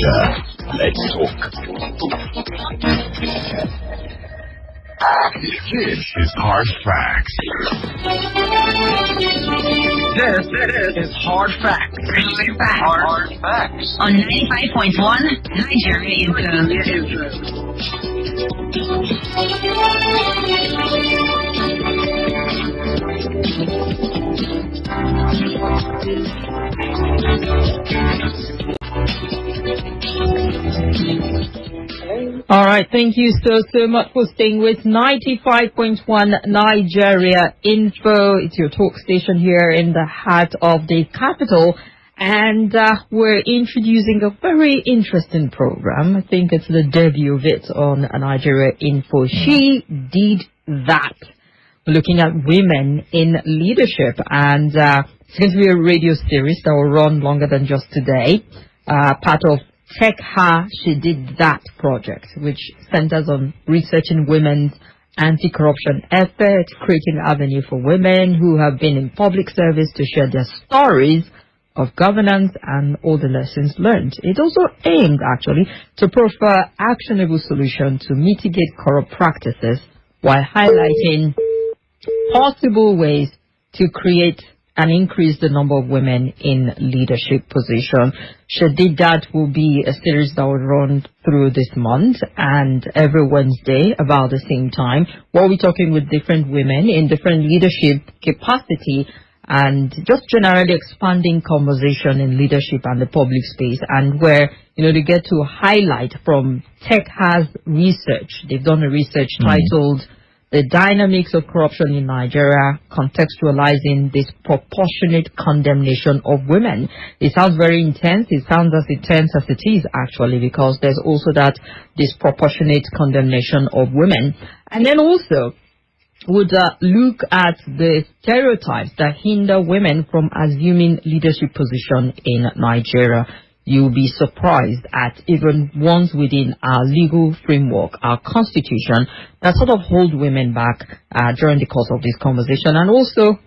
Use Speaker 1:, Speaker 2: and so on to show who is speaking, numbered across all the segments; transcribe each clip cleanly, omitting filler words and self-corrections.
Speaker 1: Niger. Let's talk. This is Hard Facts.
Speaker 2: This is Hard Facts. Hard Facts.
Speaker 3: On 95.1 Nigeria Info.
Speaker 4: All right, thank you so much for staying with 95.1 Nigeria Info. It's your talk station here in the heart of the capital, and we're introducing a very interesting program. I think it's the debut of it on Nigeria Info. She Did That. We're looking at women in leadership, and it's going to be a radio series that will run longer than just today, part of Check Her, She Did That project, which centers on researching women's anti-corruption efforts, creating avenue for women who have been in public service to share their stories of governance and all the lessons learned. It also aimed, actually, to proffer actionable solutions to mitigate corrupt practices while highlighting possible ways to create and increase the number of women in leadership position. She Did That will be a series that will run through this month, and every Wednesday about the same time, we'll be talking with different women in different leadership capacity and just generally expanding conversation in leadership and the public space, and where, they get to highlight from Tech Has research. They've done a research titled The Dynamics of Corruption in Nigeria, Contextualizing Disproportionate Condemnation of Women. It sounds very intense. It sounds as intense as it is, actually, because there's also that disproportionate condemnation of women. And then also would look at the stereotypes that hinder women from assuming leadership position in Nigeria. You'll be surprised at even ones within our legal framework, our constitution, that sort of hold women back during the course of this conversation, and also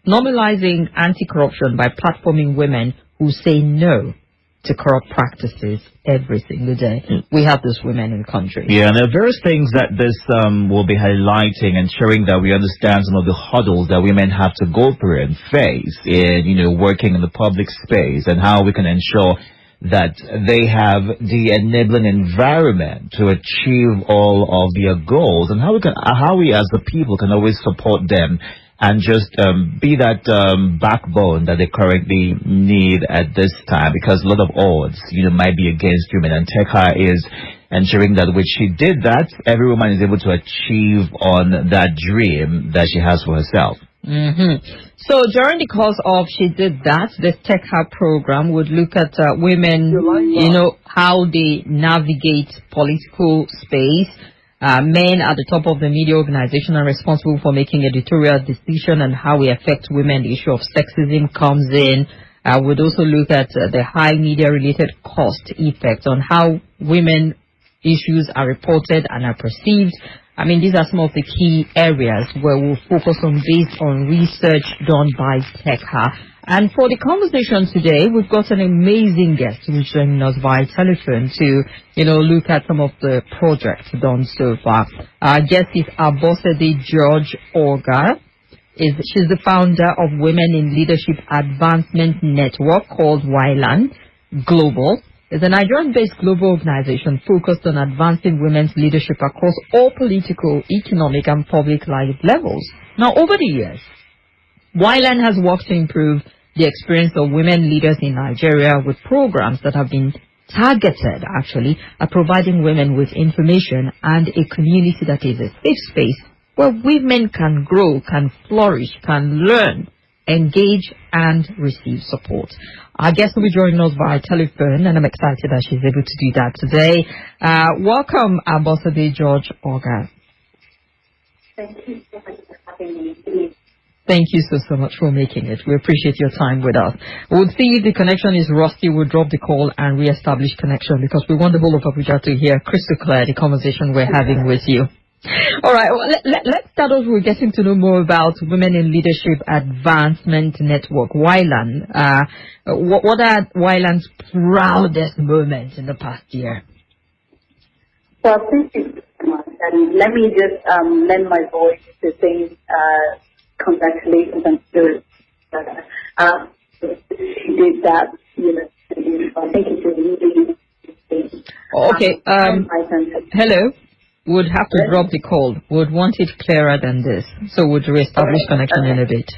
Speaker 4: normalizing anti-corruption by platforming women who say no to corrupt practices every single day. We have those women in the country.
Speaker 5: Yeah, and there are various things that this will be highlighting and showing that we understand some of the hurdles that women have to go through and face in, working in the public space, and how we can ensure that they have the enabling environment to achieve all of their goals, and how we as the people can always support them and just be that backbone that they currently need at this time, because a lot of odds, might be against women, and Teka is ensuring that when she did that, every woman is able to achieve on that dream that she has for herself.
Speaker 4: So during the course of She Did That, this Tech Hub program would look at women, how they navigate political space. Men at the top of the media organization are responsible for making editorial decision and how we affect women. The issue of sexism comes in. We'd also look at the high media-related cost effect on how women issues are reported and are perceived. I mean, these are some of the key areas where we'll focus on based on research done by TechHa. And for the conversation today, we've got an amazing guest who's joining us via telephone to, look at some of the projects done so far. Our guest is Abosede George Oga. She's the founder of Women in Leadership Advancement Network called WILAN Global. It's a Nigerian-based global organization focused on advancing women's leadership across all political, economic, and public life levels. Now, over the years, WILAN has worked to improve the experience of women leaders in Nigeria with programs that have been targeted, actually, at providing women with information and a community that is a safe space where women can grow, can flourish, can learn, engage, and receive support. Our guest will be joining us via telephone, and I'm excited that she's able to do that today. Welcome, Abosede George Oga.
Speaker 6: Thank you so much for having me.
Speaker 4: Thank you so much for making it. We appreciate your time with us. We'll see if the connection is rusty. We'll drop the call and re-establish connection, because we want the whole of Abuja to hear crystal clear the conversation we're having with you. All right, well, let's start off with getting to know more about Women in Leadership Advancement Network, WILAN. What are WILAN's proudest moments in the past year?
Speaker 6: So thank you so much. And let me just lend my voice to say congratulations and spirit. She did that, I think it's really
Speaker 4: okay. Hello. Would have to drop the call. Would want it clearer than this. So would reestablish connection in a bit.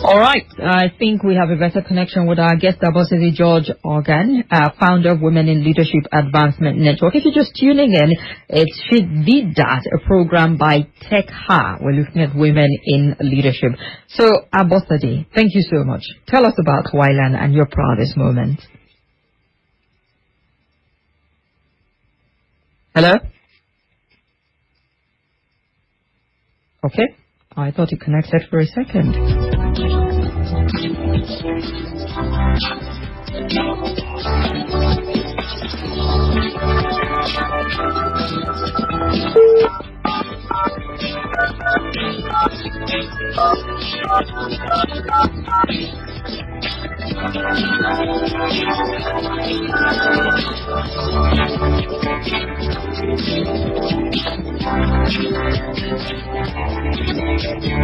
Speaker 4: All right, I think we have a better connection with our guest, Abosede George Organ, founder of Women in Leadership Advancement Network. If you're just tuning in, it's She Did That, a program by TechHa. We're looking at women in leadership. So, Abosede, thank you so much. Tell us about WILAN and your proudest moment. Hello? Okay. I thought it connected for a second.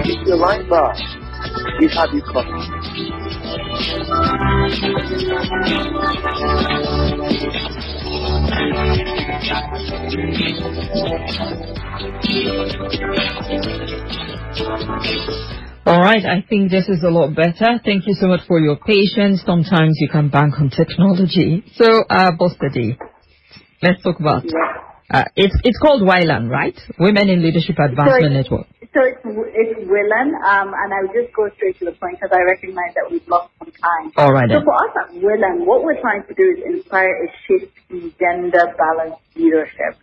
Speaker 7: If your line bar, please have you coffee.
Speaker 4: All right, I think this is a lot better. Thank you so much for your patience. Sometimes you can bank on technology. So, Abosede, let's talk about it's called WILAN, right? Women in Leadership Advancement Network.
Speaker 6: So it's WILAN, and I'll just go straight to the point because I recognize that we've lost some time.
Speaker 4: All right.
Speaker 6: So for us at WILAN, what we're trying to do is inspire a shift in gender-balanced leadership.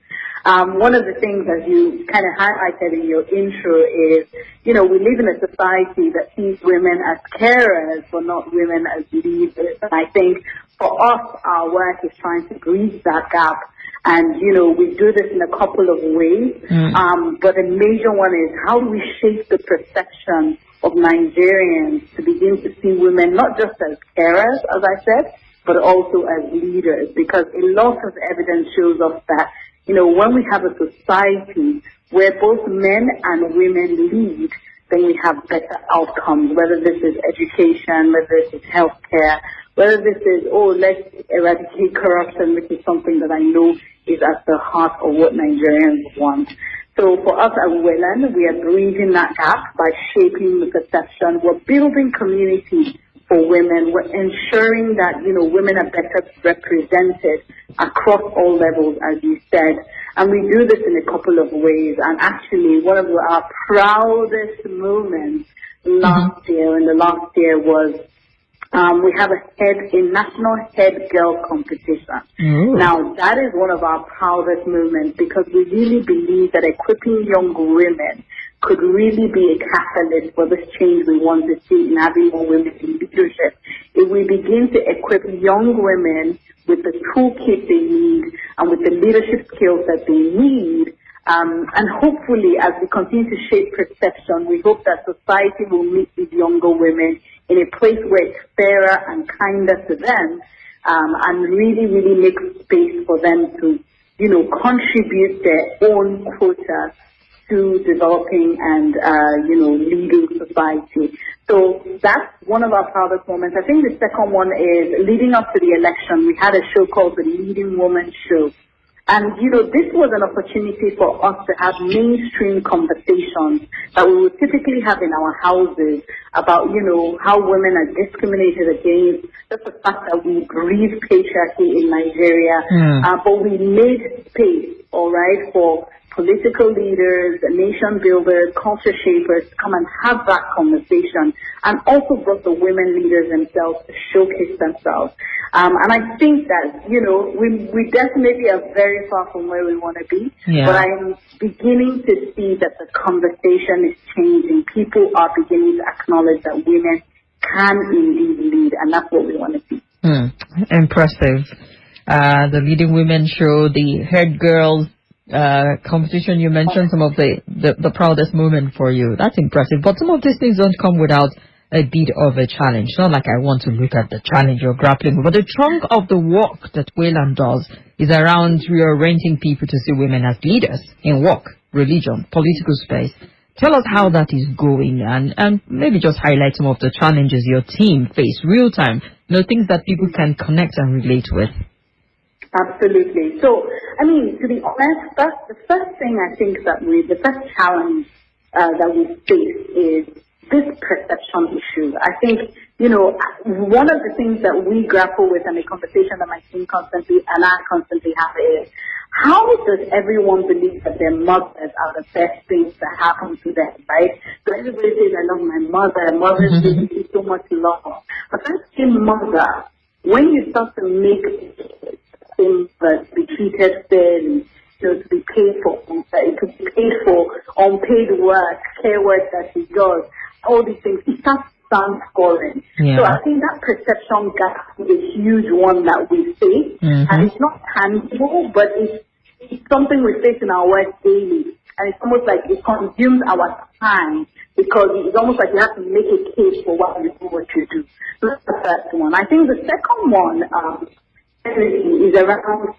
Speaker 6: One of the things, as you kind of highlighted in your intro, is, we live in a society that sees women as carers, but not women as leaders. And I think for us, our work is trying to bridge that gap. And, we do this in a couple of ways. But a major one is how do we shape the perception of Nigerians to begin to see women not just as carers, as I said, but also as leaders. Because a lot of evidence shows us that, when we have a society where both men and women lead, then we have better outcomes, whether this is education, whether this is healthcare, whether this is, let's eradicate corruption, which is something that I know is at the heart of what Nigerians want. So for us at WILAN, we are bridging that gap by shaping the perception. We're building community for women. We're ensuring that, women are better represented across all levels, as you said. And we do this in a couple of ways. And actually, one of our proudest moments last year was we have a national head girl competition. Now, that is one of our proudest movements because we really believe that equipping young women could really be a catalyst for this change we want to see in having more women in leadership. If we begin to equip young women with the toolkit they need and with the leadership skills that they need, and hopefully as we continue to shape perception, we hope that society will meet these younger women in a place where it's fairer and kinder to them, and really, really make space for them to, contribute their own quota to developing and, leading society. So that's one of our proudest moments. I think the second one is leading up to the election, we had a show called the Leading Woman Show. And, this was an opportunity for us to have mainstream conversations that we would typically have in our houses about, how women are discriminated against, just the fact that we breed patriarchy in Nigeria. But we made space, all right, for political leaders, nation builders, culture shapers to come and have that conversation, and also brought the women leaders themselves to showcase themselves. And I think that, we definitely are very far from where we want to be, but I'm beginning to see that the conversation is changing. People are beginning to acknowledge that women can indeed lead, and that's what we want to see.
Speaker 4: Impressive. The Leading Women show, the Head Girls competition, you mentioned some of the proudest moment for you. That's impressive. But some of these things don't come without a bit of a challenge. Not like I want to look at the challenge you're grappling with, but the chunk of the work that Wayland does is around reorienting people to see women as leaders in work, religion, political space. Tell us how that is going, and maybe just highlight some of the challenges your team face real time, things that people can connect and relate with.
Speaker 6: Absolutely. So, to be honest, the first thing I think the first challenge that we face is this perception issue. I think, one of the things that we grapple with, and a conversation that my team constantly and I constantly have, is how does everyone believe that their mothers are the best things that happen to them, right? So everybody says, I love my mother. Mothers give me so much love. But that same mother, when you start to make things that be treated fairly, to be paid for, to be paid for unpaid work, care work that she does, all these things, it starts scoring. So I think that perception gap is a huge one that we face, and it's not tangible, but it's something we face in our work daily, and it's almost like it consumes our time, because it's almost like you have to make a case for why you do what you do. So that's the first one. I think the second one is around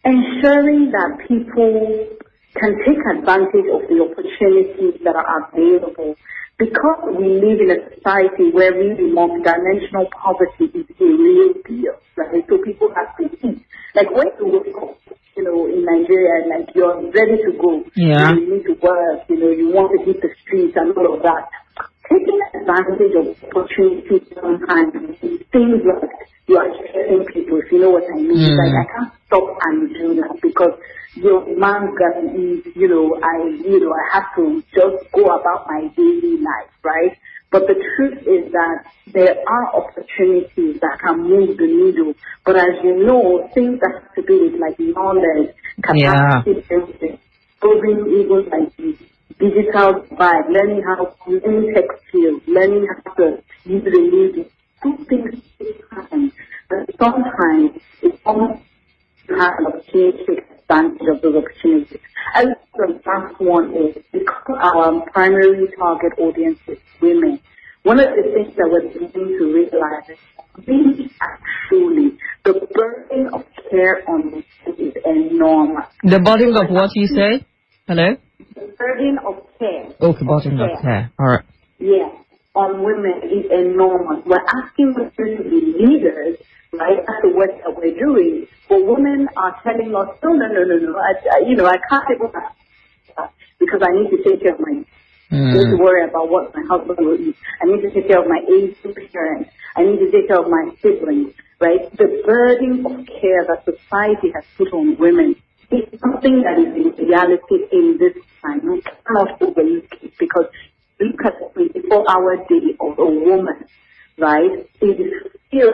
Speaker 6: ensuring that people can take advantage of the opportunities that are available. Because we live in a society where really multidimensional poverty is a real deal, right? So people have to eat. Like when you wake up, in Nigeria, like you're ready to go.
Speaker 4: Yeah.
Speaker 6: You need to work, you want to hit the streets and all of that. Taking advantage of opportunities sometimes is things like you are sharing people, if you know what I mean. Like I can't stop and do that because your man's got to eat, I have to just go about my daily life, right? But the truth is that there are opportunities that can move the needle. But as you know, things that have to do with like knowledge, capacity building, building even like the digital divide, learning tech skills, learning how to use the music. Two things take time. But sometimes it's almost you have an opportunity to take advantage of those opportunities. And the last one is because our primary target audience is women. One of the things that we're beginning to realize is really actually the burden of care on women is enormous.
Speaker 4: The burden of what you say? Hello?
Speaker 6: The burden of care.
Speaker 4: Okay, burden of care. All right.
Speaker 6: Yes, on women is enormous. We're asking women to be leaders, right? That's the work that we're doing. But women are telling us, no. I can't even because I need to take care of my. I need to worry about what my husband will eat. I need to take care of my aging parents. I need to take care of my siblings, right? The burden of care that society has put on women is something that is in reality in this time. We cannot overlook it because look at the 24-hour day of a woman, right? It is still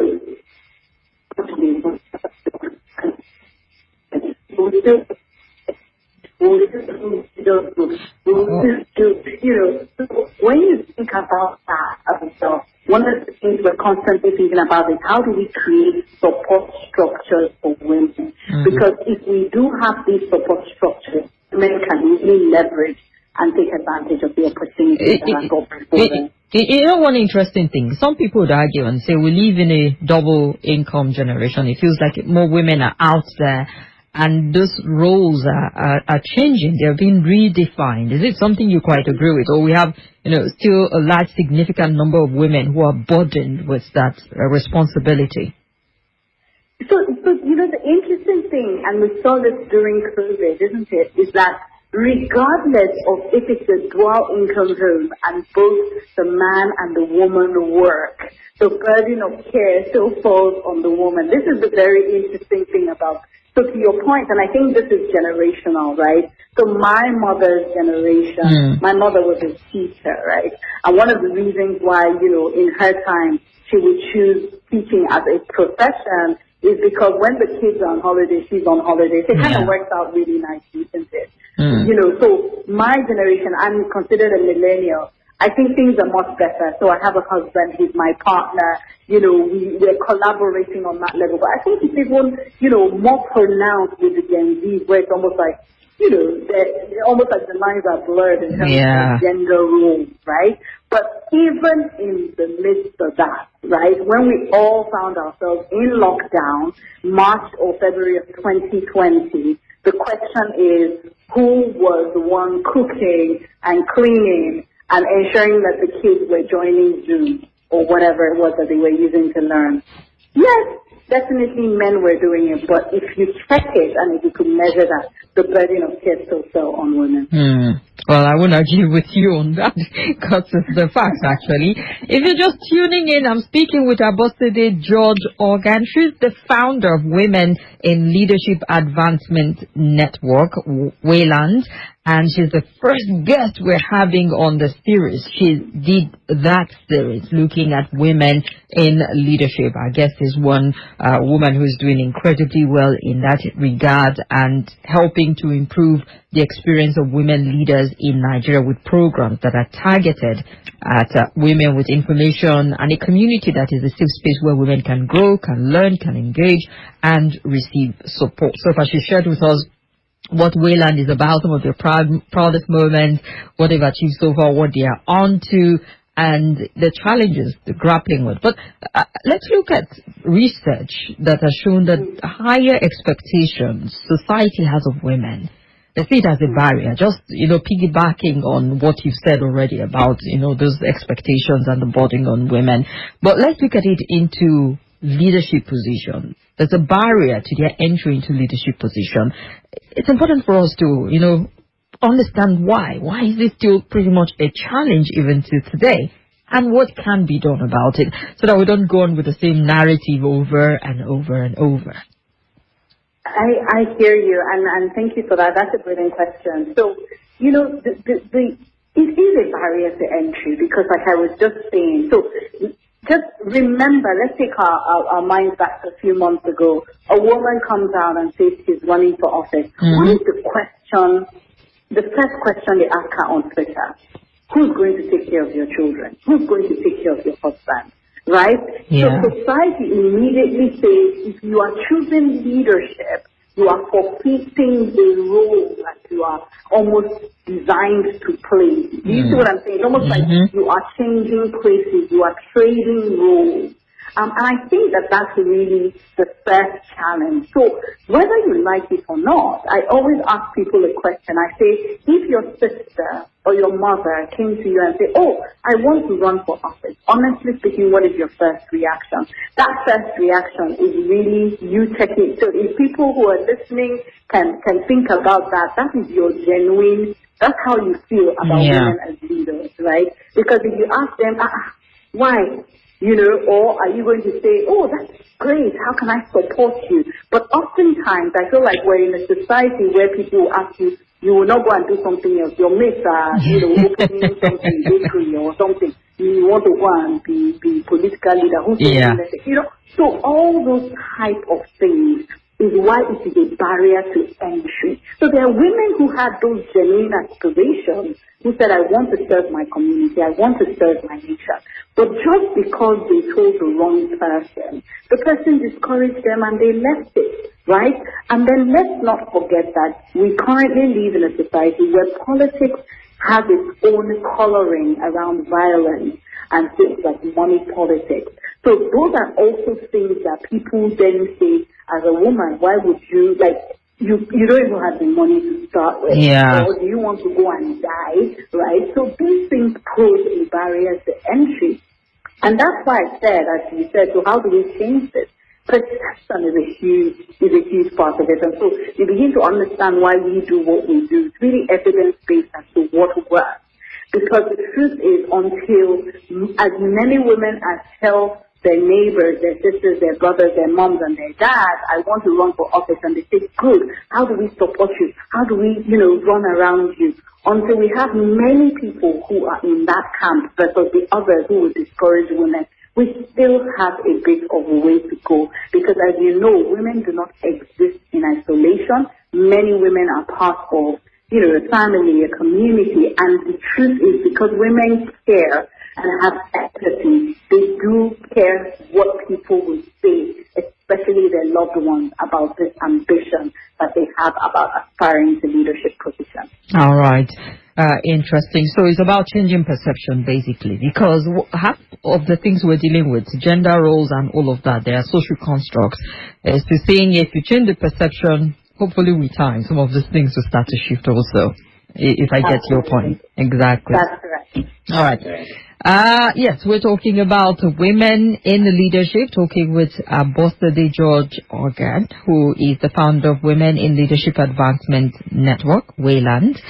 Speaker 6: when you think about that, one of the things we're constantly thinking about is how do we create support structures for women? Because if we do have these support structures, women can really leverage and take advantage of the opportunities that are going before them.
Speaker 4: One interesting thing, some people would argue and say we live in a double income generation. It feels like more women are out there and those roles are changing. They're being redefined. Is it something you quite agree with? Or we have, still a large significant number of women who are burdened with that responsibility?
Speaker 6: So the interesting thing, and we saw this during COVID, isn't it, is that regardless of if it's a dual income home and both the man and the woman work, the burden of care still falls on the woman. This is the very interesting thing about, so to your point, and I think this is generational, right? So my mother's generation, my mother was a teacher, right? And one of the reasons why, in her time, she would choose teaching as a profession is because when the kids are on holiday, she's on holiday. So it kind of works out really nicely, isn't it? So my generation, I'm considered a millennial. I think things are much better. So I have a husband, he's my partner. We're collaborating on that level. But I think it's even, more pronounced with the Gen Z, where it's almost like, almost like the lines are blurred in terms of gender roles, right? But even in the midst of that, right, when we all found ourselves in lockdown, March or February of 2020, the question is, who was the one cooking and cleaning and ensuring that the kids were joining Zoom or whatever it was that they were using to learn? Yes, definitely men were doing it, but if you check it and if you could measure that, the burden of care still fell on women.
Speaker 4: Well, I won't argue with you on that because it's the facts, actually. If you're just tuning in, I'm speaking with Abosede George Organ. She's the founder of Women in Leadership Advancement Network, WELAND, and she's the first guest we're having on the series. She did that series looking at women in leadership. Our guest is one woman who's doing incredibly well in that regard and helping to improve the experience of women leaders in Nigeria with programs that are targeted at women with information and a community that is a safe space where women can grow, can learn, can engage, and receive support. So far, she shared with us what WELAND is about, some of their proudest moments, what they've achieved so far, what they are on to, and the challenges they're grappling with. But let's look at research that has shown that higher expectations society has of women, they see it as a barrier. Just, piggybacking on what you've said already about, those expectations and the burden on women. But let's look at it into leadership positions. There's a barrier to their entry into leadership position. It's important for us to, understand why. Why is this still pretty much a challenge even to today? And what can be done about it so that we don't go on with the same narrative over and over and over?
Speaker 6: I hear you, and thank you for that. That's a brilliant question. So, it is a barrier to entry because, like I was just saying, so just remember, let's take our minds back a few months ago. A woman comes out and says she's running for office. What is the first question they ask her on Twitter? Who's going to take care of your children? Who's going to take care of your husband? Right? Yeah. So society immediately says if you are choosing leadership, you are forfeiting the role that you are almost designed to play. Do you see what I'm saying? It's almost like you are changing places, you are trading roles. And I think that that's really the first challenge. So whether you like it or not, I always ask people a question. I say, if your sister or your mother came to you and say, oh, I want to run for office, honestly speaking, what is your first reaction? That first reaction is really you taking. So if people who are listening can think about that, that is your genuine, that's how you feel about women as leaders, right? Because if you ask them, why? Or are you going to say, oh, that's great, how can I support you? But oftentimes, I feel like we're in a society where people ask you, you will not go and do something else. Your mates are, opening something, bakery or something. You want to go and be political leader. So all those type of things is why it is a barrier to entry. So there are women who had those genuine aspirations who said, I want to serve my community, I want to serve my nation. But just because they told the wrong person, the person discouraged them and they left it, right? And then let's not forget that we currently live in a society where politics has its own coloring around violence and things like money politics. So those are also things that people then say, as a woman, why would you, you don't even have the money to start with. Or do you want to go and die, right? So these things pose a barrier to entry. And that's why I said, as you said, so how do we change this? perception is a huge part of it. And so you begin to understand why we do what we do. It's really evidence-based as to what works. Because the truth is, until as many women as tell their neighbors, their sisters, their brothers, their moms, and their dads, I want to run for office, and they say, good, how do we support you? How do we, run around you? Until we have many people who are in that camp versus the others who will discourage women, we still have a bit of a way to go. Because as you know, women do not exist in isolation. Many women are part of, a family, a community, and the truth is because women care and have empathy, they do care what people will say, especially their loved ones, about this ambition that they have about aspiring to leadership positions.
Speaker 4: All right. Interesting. So it's about changing perception, basically, because half of the things we're dealing with, gender roles and all of that, they are social constructs. Is to saying if you change the perception, hopefully with time, some of these things will start to shift also, if I get your point. Exactly.
Speaker 6: That's correct.
Speaker 4: All right. Yes, we're talking about women in leadership, talking with Abosede George Organ, who is the founder of Women in Leadership Advancement Network, Wayland.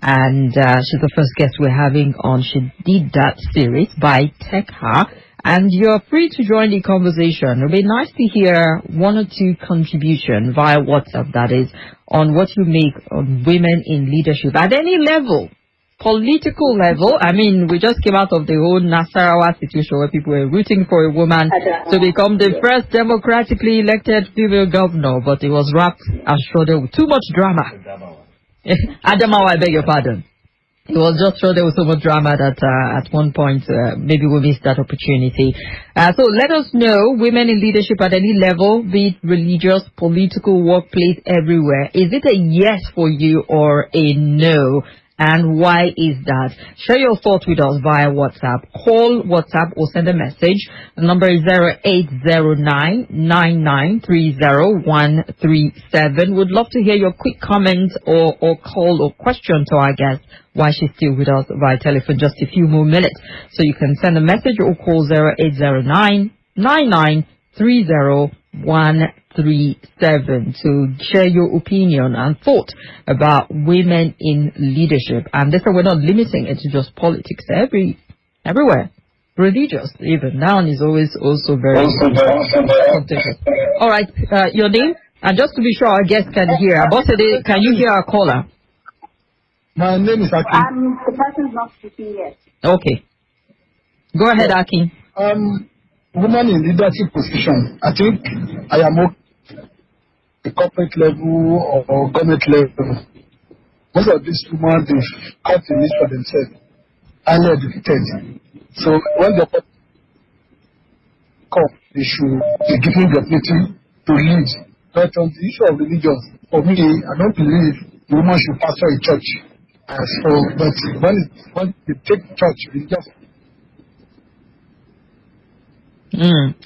Speaker 4: And she's the first guest we're having on She Did That series by TechHer. And you're free to join the conversation. It would be nice to hear one or two contributions via WhatsApp, that is, on what you make on women in leadership at any level. Political level, I mean, we just came out of the whole Nasarawa situation where people were rooting for a woman to become the first democratically elected female governor, but it was wrapped and shrouded with too much drama. Adamawa, I beg your pardon. It was just shrouded with so much drama that at one point maybe we missed that opportunity. So let us know, women in leadership at any level, be it religious, political, workplace, everywhere. Is it a yes for you or a no? And why is that? Share your thoughts with us via WhatsApp. Call WhatsApp or send a message. The number is 0809-9930-137. Would love to hear your quick comments or call or question to our guest while she's still with us via telephone. Just a few more minutes. So you can send a message or call 0809-9930-137 to share your opinion and thought about women in leadership. And this, we're not limiting it to just politics. Everywhere, religious even now is always also very contentious. All right, your name, and just to be sure our guests can hear. Abosede, can you hear our caller?
Speaker 8: My name is Akin.
Speaker 6: The person's not speaking yet.
Speaker 4: Okay, go ahead, Akin.
Speaker 8: Woman in leadership position, I think I am okay. The corporate level or government level. Most of these women, they've cut the list for themselves, highly educated. So when they come, they should be given the opportunity to lead. But on the issue of religion, for me, I don't believe the woman should pastor a church. But when they take church, religion.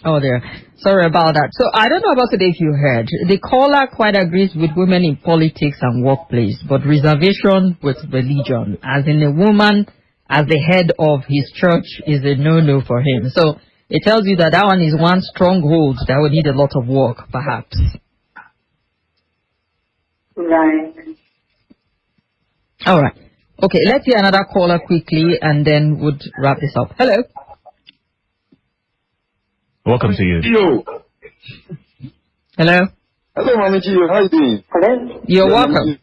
Speaker 4: Oh dear. Sorry about that. So I don't know about today if you heard. The caller quite agrees with women in politics and workplace, but reservation with religion, as in a woman as the head of his church, is a no-no for him. So it tells you that one is one stronghold that would need a lot of work, perhaps.
Speaker 6: Right.
Speaker 4: All right. Okay, let's hear another caller quickly, and then we'll wrap this up. Hello.
Speaker 5: Welcome to you.
Speaker 7: Yo.
Speaker 4: Hello.
Speaker 7: Hello, Mami Gio. How you doing?
Speaker 6: Hello.
Speaker 4: You're welcome.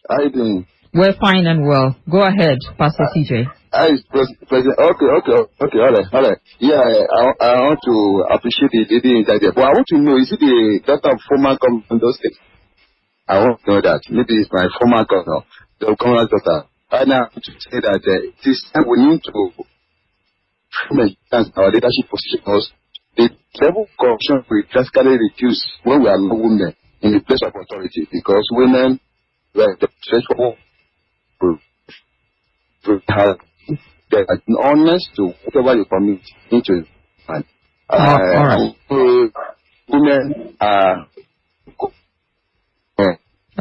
Speaker 7: How you doing?
Speaker 4: We're fine and well. Go ahead, Pastor CJ.
Speaker 7: Hi, President. Okay, all right. Yeah, I want to appreciate the lady inside there. But I want to know, is it the daughter of former governor of those states? I want to know that. Maybe it's my former governor, the governor's daughter. And I want to say that this time we need to our leadership positions. The level of corruption will drastically reduce when we are no women in the place of authority, because women were the threshold to have they are honest to whatever you commit into. And
Speaker 4: all right.
Speaker 7: women are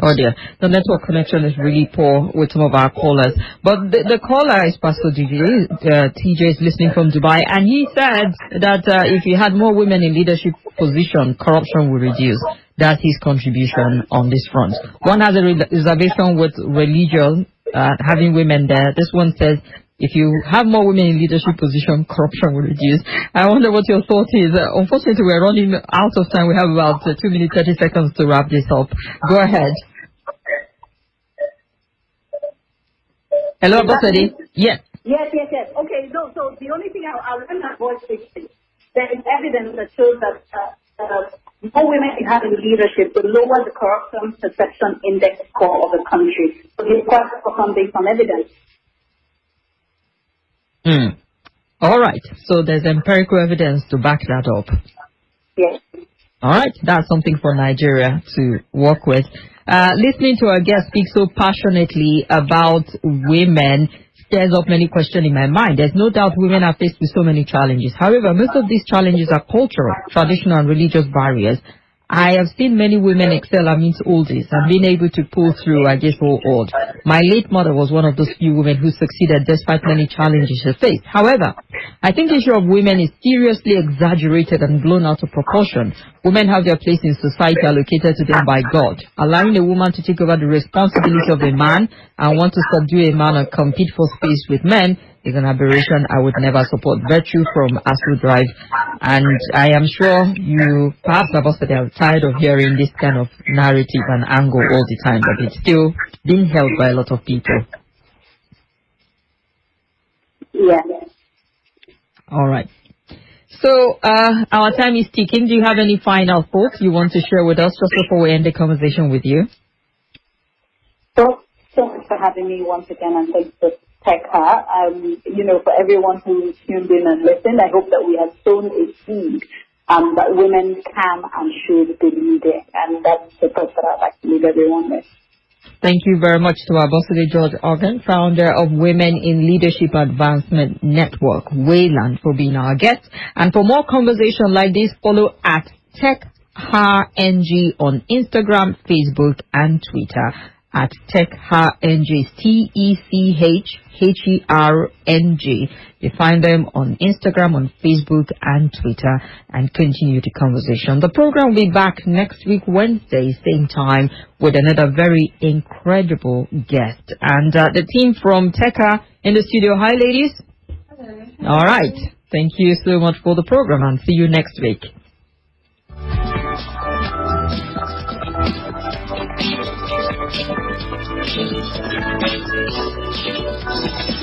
Speaker 4: Oh dear, the network connection is really poor with some of our callers. But the caller is Pastor TJ. TJ is listening from Dubai, and he said that if you had more women in leadership position, corruption will reduce. That's his contribution on this front. One has a reservation with religion, having women there. This one says, if you have more women in leadership position, corruption will reduce. I wonder what your thought is. Unfortunately, we're running out of time. We have about 2 minutes, 30 seconds to wrap this up. Go ahead. Hello, Abosede? Yes.
Speaker 6: Yes. Okay, so the only thing I want to avoid is there is evidence that shows that more women you have in leadership, the lower the corruption perception index score of the country. So it's quite for something from evidence.
Speaker 4: All right. So there's empirical evidence to back that up.
Speaker 6: Yes.
Speaker 4: All right. That's something for Nigeria to work with. Listening to our guest speak so passionately about women stirs up many questions in my mind. There's no doubt women are faced with so many challenges. However, most of these challenges are cultural, traditional, and religious barriers. I have seen many women excel amidst all this and been able to pull through, I guess, all odd. My late mother was one of those few women who succeeded despite many challenges she faced. However, I think the issue of women is seriously exaggerated and blown out of proportion. Women have their place in society allocated to them by God. Allowing a woman to take over the responsibility of a man and want to subdue a man and compete for space with men is an aberration I would never support. Virtue from Asu Drive. And I am sure you, perhaps Abosede, are tired of hearing this kind of narrative and angle all the time, but it's still being held by a lot of people.
Speaker 6: Yeah.
Speaker 4: All right. So our time is ticking. Do you have any final thoughts you want to share with us just before we end the conversation with you?
Speaker 6: So much for having me once again, and thanks for TechHa. For everyone who tuned in and listened, I hope that we have sown a seed that women can and should be leading, and that's the purpose that I'd like to leave everyone with.
Speaker 4: Thank you very much to Abosede George Organ, founder of Women in Leadership Advancement Network, Wayland, for being our guest. And for more conversation like this, follow at TechHaNG on Instagram, Facebook, and Twitter. At TechHaNG, TechHerng. You find them on Instagram, on Facebook, and Twitter, and continue the conversation. The program will be back next week, Wednesday, same time, with another very incredible guest. And the team from TechHa in the studio. Hi, ladies. Hello. All right. Thank you so much for the program, and see you next week. Thank you.